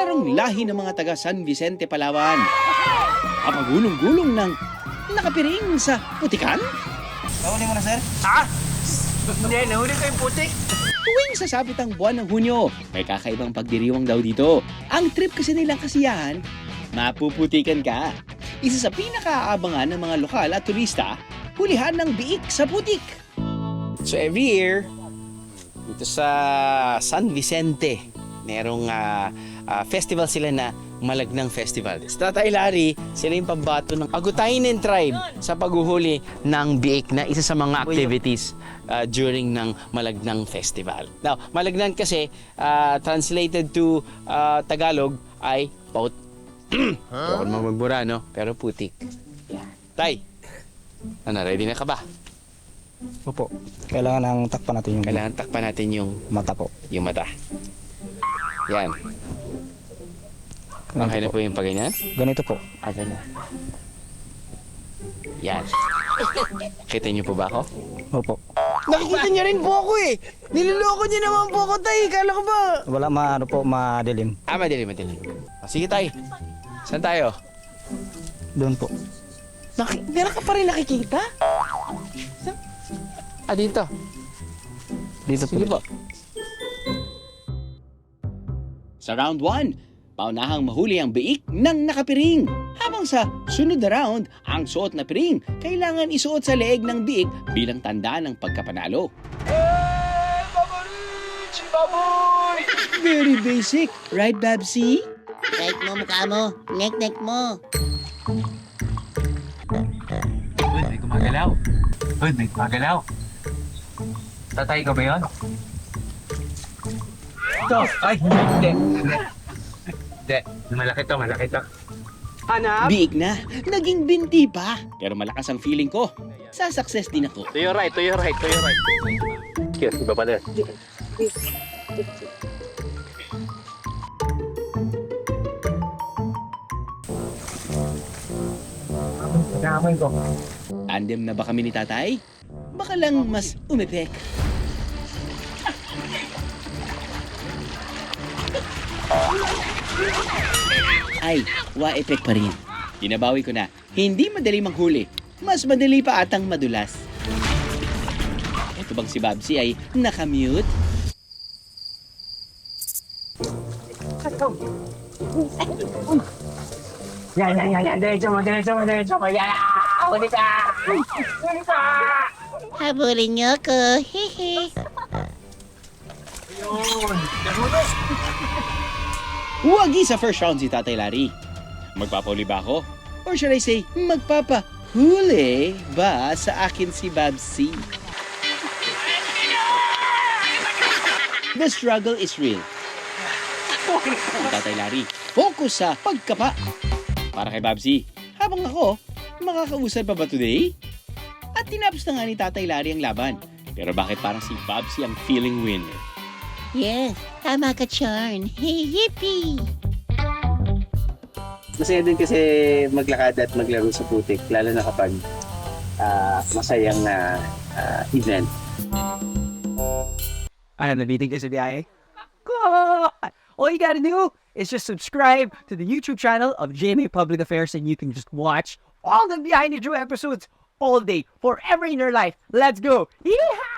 larong lahi ng mga taga San Vicente, Palawan. Kapagulong-gulong ng nakapiring sa putikan. Nahuli mo na, sir? Hindi, nahuli ko yung putik. Tuwing sasapit ang buwan ng Hunyo, may kakaibang pagdiriwang daw dito. Ang trip kasi nilang kasiyahan, mapuputikan ka. Isa sa pinakaabangan ng mga lokal at turista, hulihan ng biik sa putik. So every year, dito sa San Vicente, merong festival sila na Malagnang Festival. Sa Tatay Larry, sila yung pambato ng Agutainin tribe sa paghuhuli ng biik na isa sa mga activities during ng Malagnang Festival. Now, Malagnan kasi, translated to Tagalog ay paut. Huwag naman magbura, no? Pero putik. Tay, ano, ready na ka ba? Opo. Kailangan nang takpan natin yung Kailangan takpan natin yung mata po. mata. Yan. Okay na po yung pagganyan? Ganito po. Ganyan. Yan. Kita niyo po ba ako? Opo. Nakikita niyo rin po ako eh. Niloloko niyo naman po ako, tay. Kala ko ba? Wala madilim. Madilim. Sige, tay. Saan tayo? Doon po. Meron ka pa rin nakikita? Dito. Dito po. Sige po. Sa round 1, paunahang mahuli ang biik ng nakapiring. Habang sa sunod na round, ang suot na piring kailangan isuot sa leeg ng biik bilang tanda ng pagkapanalo. Very basic, right, Babsy? Right mo, mukha mo. Nek mo. Uy, may gumagalaw. Tatay ka ba yun? Ito. Ay, hindi. Hindi. Malaki to. Hanap? Biik na, naging binti pa. Pero malakas ang feeling ko. Sa success din ako. To your right. Excuse, iba pa din. Tandem na ba kami ni tatay? Baka lang mas umepek. Ay, wa-epek pa rin. Binabawi ko na. Hindi madali manghuli. Mas madali pa atang madulas. Ito bang si Babsy ay nakamute? Yan. Diretso mo. Yan. Huli ka. Habulin niyo ako. Hehe. Wagi sa first round si Tatay Larry. Magpapahuli ba ako? Or should I say, magpapahuli ba sa akin si Babsy? The struggle is real. Ang Tatay Larry, focus sa pagkapa. Para kay Babsy, habang ako, makakausad pa ba today? At tinapos na nga ni Tatay Larry ang laban. Pero bakit parang si Babsy ang feeling winner? Yes, tama ka, Charn. Hey, yippee! Masaya din kasi maglakad at maglaro sa putik, lalo na kapag masayang event. Nabitin ka sa biyahe? God! All you gotta do is just subscribe to the YouTube channel of GMA Public Affairs and you can just watch all the Behind the Drew episodes all day, forever in your life. Let's go! Yeehaw!